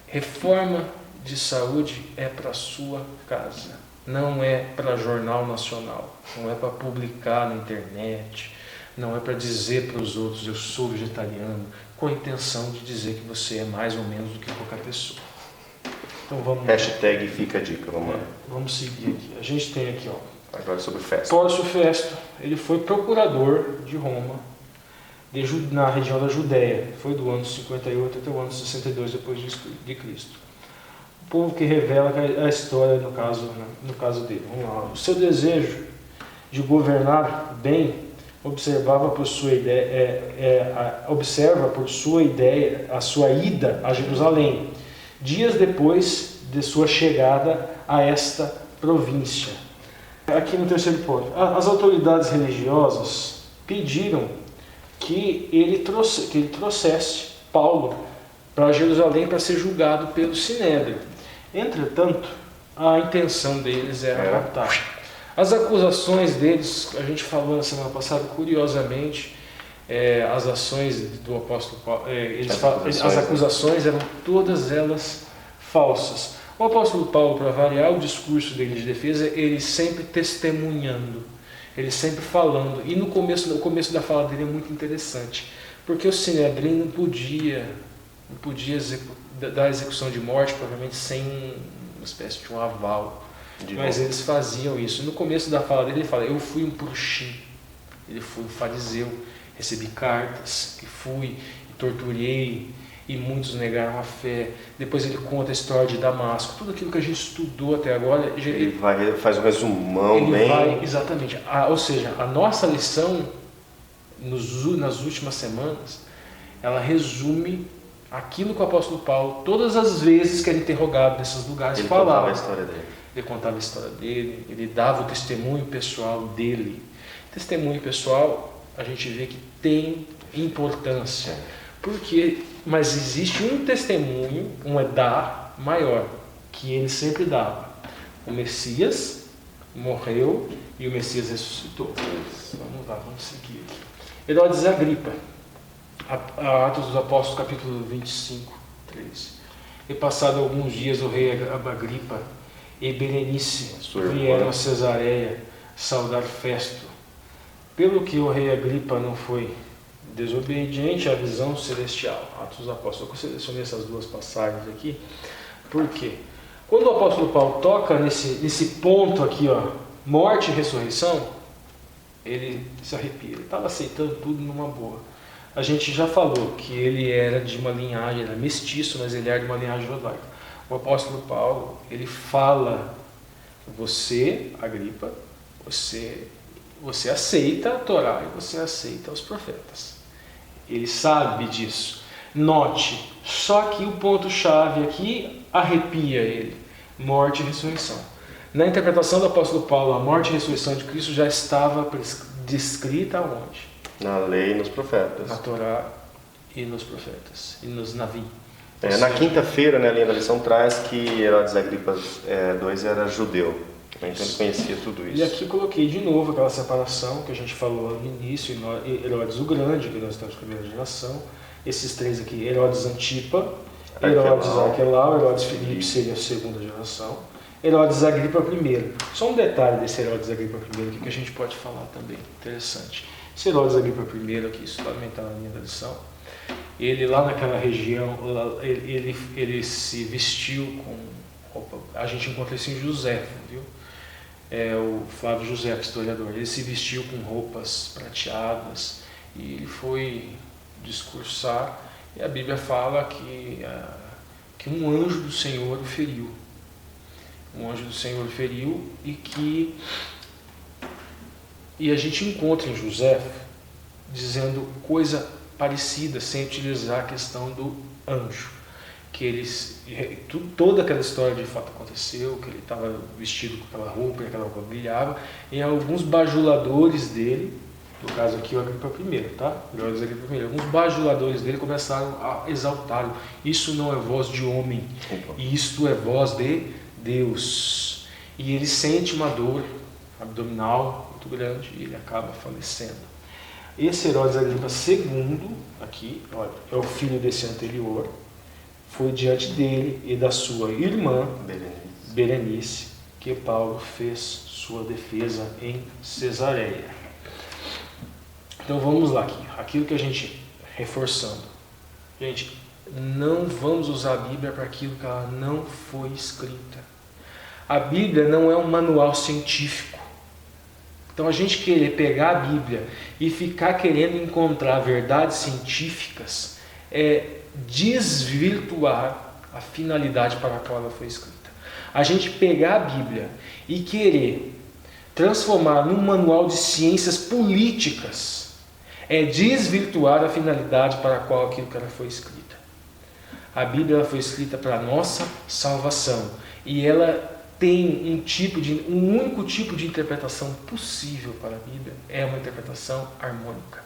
Reforma de saúde é para a sua casa, não é para jornal nacional, não é para publicar na internet, não é para dizer para os outros eu sou vegetariano, com a intenção de dizer que você é mais ou menos do que qualquer pessoa. Então vamos. Hashtag fica a dica, vamos lá. Vamos seguir aqui. A gente tem aqui, Agora sobre Festo. Pórcio Festo, ele foi procurador de Roma, na região da Judéia, foi do ano 58 até o ano 62 depois de Cristo. O povo que revela a história no caso dele. Vamos lá. O seu desejo de governar bem observa por sua ideia a sua ida a Jerusalém, dias depois de sua chegada a esta província. Aqui no terceiro ponto, as autoridades religiosas pediram que ele trouxesse Paulo para Jerusalém para ser julgado pelo Sinédrio. Entretanto, a intenção deles era matar. As acusações deles, a gente falou na semana passada, curiosamente, as ações do apóstolo Paulo, as acusações eram todas elas falsas. O apóstolo Paulo, para variar o discurso dele de defesa, ele sempre testemunhando, ele sempre falando. E no começo da fala dele é muito interessante, porque o Sinédrio não podia dar execução de morte, provavelmente sem uma espécie de um aval. Mas eles faziam isso. No começo da fala dele, ele fala: eu fui um purushim, ele foi um fariseu, recebi cartas, e fui, e torturei, e muitos negaram a fé. Depois ele conta a história de Damasco, tudo aquilo que a gente estudou até agora. Ele faz um resumão exatamente. Ou seja, a nossa lição nas últimas semanas, ela resume aquilo que o apóstolo Paulo, todas as vezes que ele interrogado nesses lugares, ele falava. Contava a história dele. Ele contava a história dele, ele dava o testemunho pessoal dele. Testemunho pessoal, a gente vê que tem importância. Mas existe um testemunho, um edá maior, que ele sempre dava. O Messias morreu e o Messias ressuscitou. Vamos lá, vamos seguir aqui. Herodes Agripa, Atos dos Apóstolos, capítulo 25, 13. E passado alguns dias o rei Agripa e Berenice vieram a Cesareia saudar Festo. Pelo que o rei Agripa não foi desobediente à visão celestial. Atos dos Apóstolos. Eu selecionei essas duas passagens aqui. Por quê? Quando o apóstolo Paulo toca nesse ponto aqui, morte e ressurreição, ele se arrepia. Ele estava aceitando tudo numa boa. A gente já falou que ele era de uma linhagem, era mestiço, mas ele era de uma linhagem judaica. O apóstolo Paulo, ele fala: você, Agripa, você aceita a Torá e você aceita os profetas. Ele sabe disso. Note, só que o ponto-chave aqui arrepia ele: morte e ressurreição. Na interpretação do apóstolo Paulo, a morte e ressurreição de Cristo já estava descrita aonde? Na lei e nos profetas. Na Torá e nos profetas, e nos Navi. Na quinta-feira, a linha da lição traz que Herodes Agripa II era judeu. Então ele conhecia tudo isso. E aqui coloquei de novo aquela separação que a gente falou no início: Herodes o Grande, que nós estamos primeira geração. Esses três aqui: Herodes Antipa, Herodes Arquelau, Herodes Filipe seria a segunda geração, Herodes Agripa I. Só um detalhe desse Herodes Agripa I aqui que a gente pode falar também, interessante. Esse Herodes Agripa I, aqui, isso também está na linha da lição, ele lá naquela região, ele se vestiu com roupa, a gente encontra isso em José, viu? O Flávio José, historiador, ele se vestiu com roupas prateadas e ele foi discursar, e a Bíblia fala que um anjo do Senhor o feriu. Um anjo do Senhor o feriu e a gente encontra em José dizendo coisa parecida, sem utilizar a questão do anjo. que toda aquela história de fato aconteceu, que ele estava vestido com aquela roupa e aquela roupa brilhava, e alguns bajuladores dele, no caso aqui o Agripa I, tá? Herodes Agripa I, alguns bajuladores dele começaram a exaltá-lo. Isso não é voz de homem, isto é voz de Deus. E ele sente uma dor abdominal muito grande e ele acaba falecendo. Esse Herodes Agripa II, aqui, olha, é o filho desse anterior, foi diante dele e da sua irmã, Berenice, que Paulo fez sua defesa em Cesareia. Então vamos lá aqui, aquilo que a gente, reforçando, gente, não vamos usar a Bíblia para aquilo que ela não foi escrita. A Bíblia não é um manual científico. Então a gente querer pegar a Bíblia e ficar querendo encontrar verdades científicas é desvirtuar a finalidade para a qual ela foi escrita. A gente pegar a Bíblia e querer transformar num manual de ciências políticas é desvirtuar a finalidade para a qual aquilo que ela foi escrita. A Bíblia foi escrita para a nossa salvação e ela tem um único tipo de interpretação possível para a Bíblia, é uma interpretação harmônica.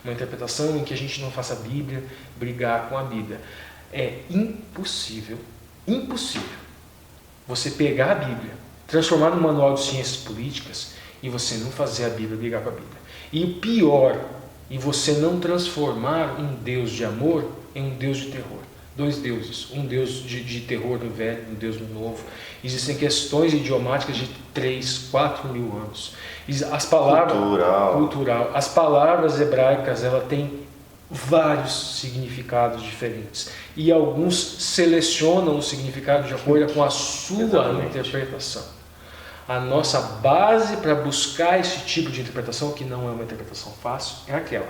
Uma interpretação em que a gente não faça a Bíblia brigar com a Bíblia. É impossível você pegar a Bíblia, transformar num manual de ciências políticas e você não fazer a Bíblia brigar com a Bíblia. E o pior, você não transformar um Deus de amor em um Deus de terror. Dois deuses, um Deus de terror no velho, um Deus no novo. Existem questões idiomáticas de 3, 4 mil anos. As palavras cultural. As palavras hebraicas, ela tem vários significados diferentes e alguns selecionam o significado de acordo com a sua interpretação. A nossa base para buscar esse tipo de interpretação, que não é uma interpretação fácil, é aquela: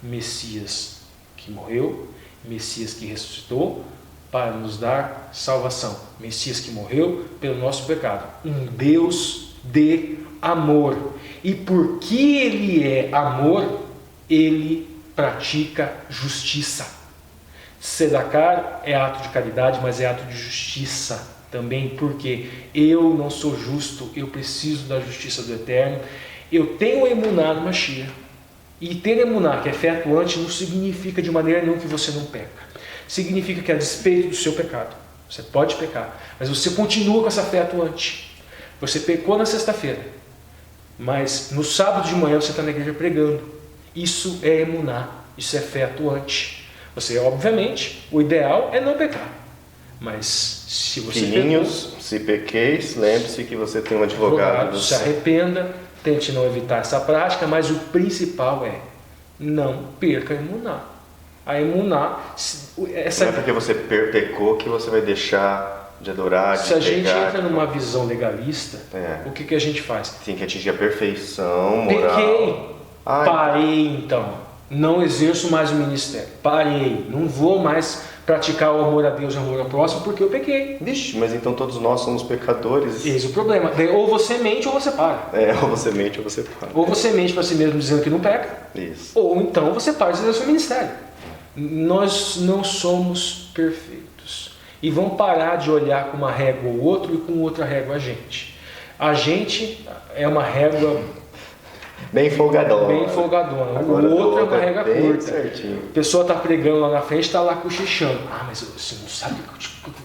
Messias que morreu, Messias que ressuscitou para nos dar salvação, Messias que morreu pelo nosso pecado, um Deus de amor. E porque Ele é amor, Ele pratica justiça. Sedacar é ato de caridade, mas é ato de justiça também, porque eu não sou justo, eu preciso da justiça do Eterno. Eu tenho emuná no Mashiach, e ter emuná, que é fé atuante, não significa de maneira nenhuma que você não peca. Significa que a despeito do seu pecado, você pode pecar, mas você continua com essa fé atuante. Você pecou na sexta-feira, mas no sábado de manhã você está na igreja pregando. Isso é emuná, isso é fé atuante. Você, obviamente, o ideal é não pecar, mas se você Filhinhos, se pequeis, lembre-se que você tem um advogado. Se arrependa, tente não evitar essa prática, mas o principal é não perca a emuná. A emuná, não é porque você pecou que você vai deixar de adorar, de Se a gente entra numa visão legalista, o que a gente faz? Tem que atingir a perfeição moral. Pequei, parei então, não exerço mais o ministério, parei, não vou mais praticar o amor a Deus e o amor ao próximo porque eu pequei. Vixe, mas então todos nós somos pecadores. Esse é o problema. Ou você mente ou você para. Ou você mente ou você para. Ou você mente para si mesmo dizendo que não peca. Isso. Ou então você para de exercer o seu ministério. Nós não somos perfeitos. E vamos parar de olhar com uma régua o outro e com outra régua a gente. A gente é uma régua bem folgadona. O outro é uma régua curta. Certinho. A pessoa está pregando lá na frente, está lá cochichando. Mas você não sabe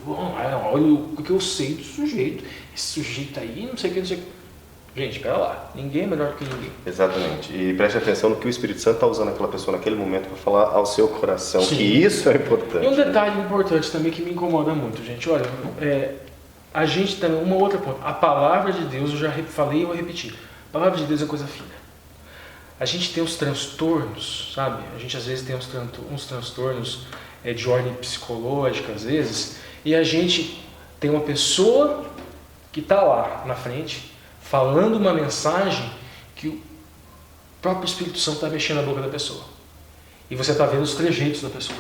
olha o que eu sei do sujeito. Esse sujeito aí, não sei o que, não sei o que. Gente, espera lá. Ninguém é melhor que ninguém. Exatamente. E preste atenção no que o Espírito Santo está usando aquela pessoa naquele momento para falar ao seu coração. Sim. Que isso é importante. E um detalhe importante também que me incomoda muito, gente. Olha, a gente tem uma outra ponta. A palavra de Deus, eu já falei e vou repetir. A palavra de Deus é coisa fina. A gente tem os transtornos, sabe? A gente às vezes tem uns transtornos de ordem psicológica, às vezes, e a gente tem uma pessoa que está lá na frente, falando uma mensagem que o próprio Espírito Santo está mexendo na boca da pessoa. E você está vendo os trejeitos da pessoa.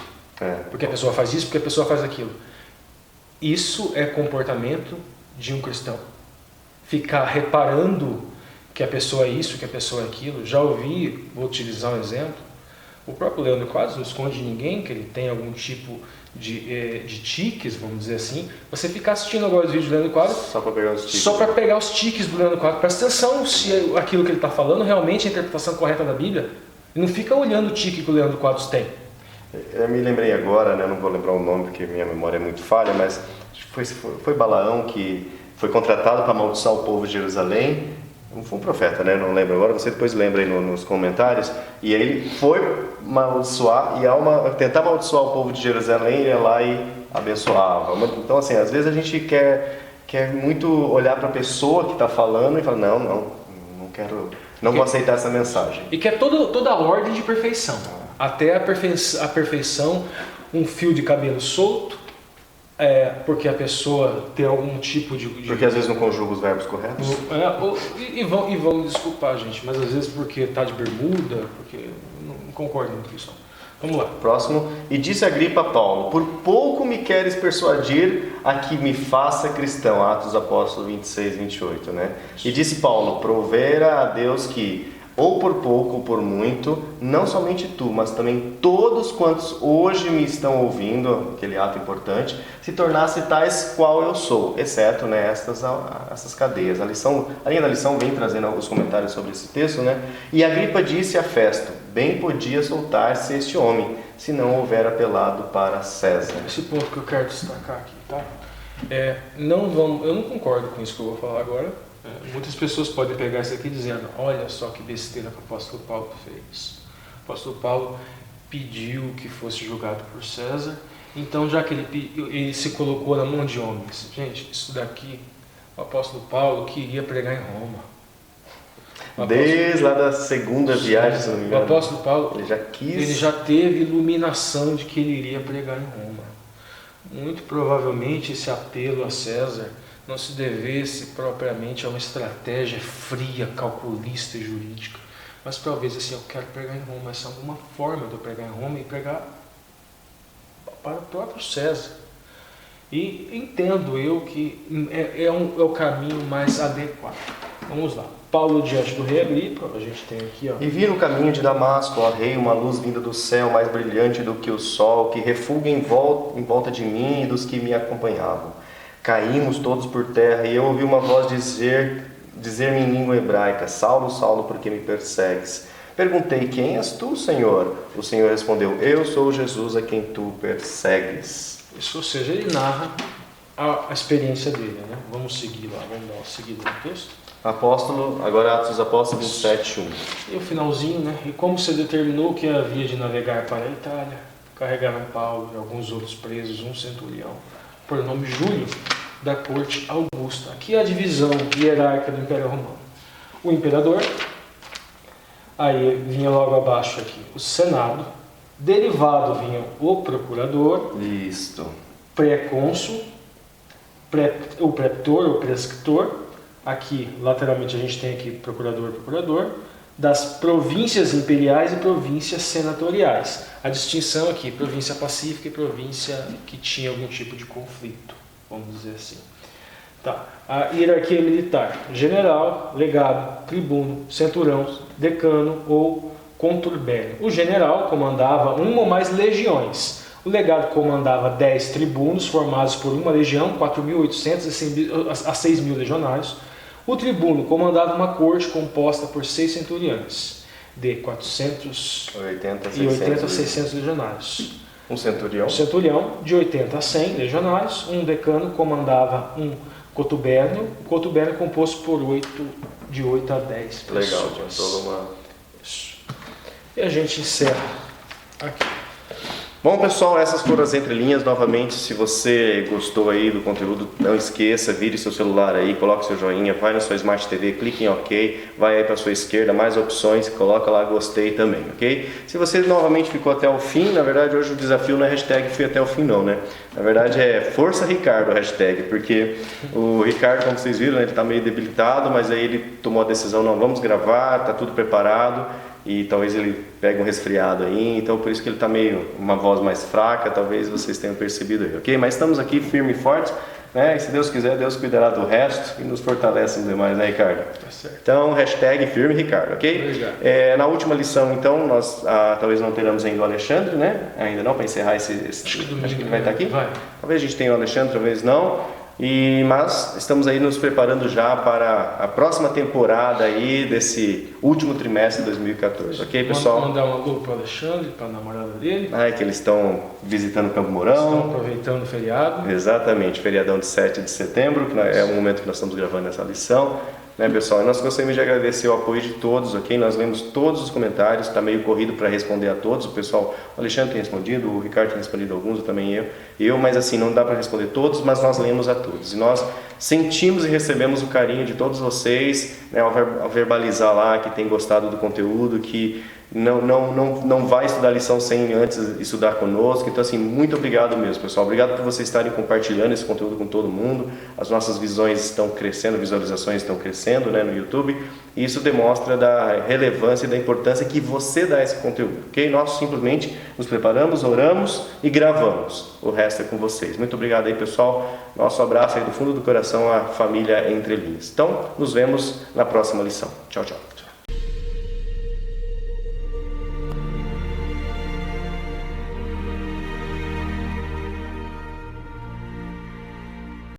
Porque a pessoa faz isso, porque a pessoa faz aquilo. Isso é comportamento de um cristão. Ficar reparando que a pessoa é isso, que a pessoa é aquilo. Já ouvi, vou utilizar um exemplo, O próprio Leandro Quadros não esconde de ninguém que ele tem algum tipo de tiques, vamos dizer assim. Você ficar assistindo agora os vídeos do Leandro Quadros Só para pegar os tiques. só para pegar os tiques do Leandro Quadros. Presta atenção se aquilo que ele está falando realmente é a interpretação correta da Bíblia. E não fica olhando o tique que o Leandro Quadros tem. Eu me lembrei agora, né, não vou lembrar o nome porque minha memória é muito falha, mas foi Balaão que foi contratado para amaldiçoar o povo de Jerusalém. Não foi um profeta, né? Não lembro agora, você depois lembra aí nos comentários. E aí ele foi amaldiçoar, e tentar amaldiçoar o povo de Jerusalém, ele ia lá e abençoava. Então, assim, às vezes a gente quer muito olhar para a pessoa que está falando e falar, não quero, não vou aceitar essa mensagem. E quer toda a ordem de perfeição. Até a perfeição, um fio de cabelo solto, porque a pessoa tem algum tipo de... Porque às vezes não conjuga os verbos corretos. E vão me desculpar, gente, mas às vezes porque está de bermuda, porque não concordo muito com isso. Vamos lá. Próximo. E disse Agripa a Paulo, por pouco me queres persuadir a que me faça cristão. Atos dos Apóstolos 26, 28, né? E disse Paulo, provera a Deus que, ou por pouco ou por muito, não somente tu, mas também todos quantos hoje me estão ouvindo, aquele ato importante, se tornasse tais qual eu sou, exceto, né, essas cadeias. A linha da lição vem trazendo alguns comentários sobre esse texto, né? E Agripa disse a Festo, bem podia soltar-se este homem, se não houver apelado para César. Esse ponto que eu quero destacar aqui, tá? Eu não concordo com isso que eu vou falar agora. Muitas pessoas podem pegar isso aqui dizendo, olha só que besteira que o apóstolo Paulo fez. O apóstolo Paulo pediu que fosse julgado por César, então já que ele se colocou na mão de homens. Gente, isso daqui, o apóstolo Paulo queria pregar em Roma. Desde lá da segunda viagem, se não me engano. O apóstolo Paulo, ele já teve iluminação de que ele iria pregar em Roma. Muito provavelmente esse apelo a César não se devesse propriamente a uma estratégia fria, calculista e jurídica, mas talvez assim, eu quero pregar em Roma, essa é alguma forma de eu pregar em Roma e pregar para o próprio César. E entendo eu que é o caminho mais adequado. Vamos lá. Paulo diante do rei Agripa, a gente tem aqui, ó. E vi no caminho de Damasco, ó rei, uma luz vinda do céu, mais brilhante do que o sol, que refuga em volta de mim e dos que me acompanhavam. Caímos todos por terra, e eu ouvi uma voz dizer-me em língua hebraica, Saulo, Saulo, por que me persegues? Perguntei, quem és tu, Senhor? O Senhor respondeu, eu sou Jesus a quem tu persegues. Isso, ou seja, ele narra a experiência dele, né? Vamos seguir lá, vamos dar uma seguida no texto. Apóstolo, agora Atos dos Apóstolos 27, 1. E o finalzinho, né? E como se determinou que havia de navegar para a Itália, carregaram Paulo e alguns outros presos, um centurião, por nome Júlio, da corte Augusta. Aqui é a divisão hierárquica do Império Romano. O imperador, aí vinha logo abaixo aqui o Senado, derivado vinha o procurador, Isto. pré-cônsul, o pretor, o prescritor, aqui lateralmente a gente tem aqui procurador, das províncias imperiais e províncias senatoriais. A distinção aqui, província pacífica e província que tinha algum tipo de conflito, vamos dizer assim. Tá. A hierarquia militar, general, legado, tribuno, centurão, decano ou conturbério. O general comandava uma ou mais legiões. O legado comandava 10 tribunos formados por uma legião, 4.800 a 6.000 legionários. O tribuno comandava uma corte composta por 6 centuriões, de 480 a 600 legionários. Um centurião? Um centurião, de 80 a 100 legionários. Um decano comandava um cotubérnio, composto por de 8 a 10 pessoas. Legal, tinha toda uma... Isso. E a gente encerra aqui. Bom, pessoal, essas foram as entrelinhas. Novamente, se você gostou aí do conteúdo, não esqueça, vire seu celular aí, coloque seu joinha, vai na sua Smart TV, clique em OK, vai aí para sua esquerda, mais opções, coloca lá gostei também, ok? Se você novamente ficou até o fim, na verdade hoje o desafio não é hashtag fui até o fim não, né? Na verdade é Força Ricardo a hashtag, porque o Ricardo, como vocês viram, ele está meio debilitado, mas aí ele tomou a decisão, não, vamos gravar, tá tudo preparado. E talvez ele pegue um resfriado aí, então por isso que ele está meio uma voz mais fraca, talvez vocês tenham percebido aí, ok? Mas estamos aqui firme e forte, né? E se Deus quiser, Deus cuidará do resto e nos fortalece no demais, né, Ricardo? Tá certo. Então, hashtag firme Ricardo, ok? Na última lição, então, nós talvez não teremos ainda o Alexandre, né? Ainda não, para encerrar esse acho que ele vai estar aqui. Vai. Talvez a gente tenha o Alexandre, talvez não. Mas estamos aí nos preparando já para a próxima temporada aí desse último trimestre de 2014, ok, pessoal? Vamos mandar um alô para o Alexandre, para a namorada dele. Que eles estão visitando Campo Mourão. Estão aproveitando o feriado. Exatamente, feriadão de 7 de setembro, que é o momento que nós estamos gravando essa lição. Né, pessoal? E nós gostaríamos de agradecer o apoio de todos, ok? Nós lemos todos os comentários, está meio corrido para responder a todos. O pessoal, o Alexandre tem respondido, o Ricardo tem respondido alguns, também eu, mas assim, não dá para responder todos, mas nós lemos a todos. E nós sentimos e recebemos o carinho de todos vocês, né, ao verbalizar lá que tem gostado do conteúdo, que não vai estudar a lição sem antes estudar conosco. Então assim, muito obrigado mesmo, pessoal. Obrigado por vocês estarem compartilhando esse conteúdo com todo mundo. As nossas visões estão crescendo, visualizações estão crescendo, né, no YouTube. E isso demonstra da relevância e da importância que você dá a esse conteúdo, ok? Nós simplesmente nos preparamos, oramos e gravamos. O resto é com vocês. Muito obrigado aí, pessoal. Nosso abraço aí do fundo do coração à família Entre Linhas. Então, nos vemos na próxima lição. Tchau, tchau.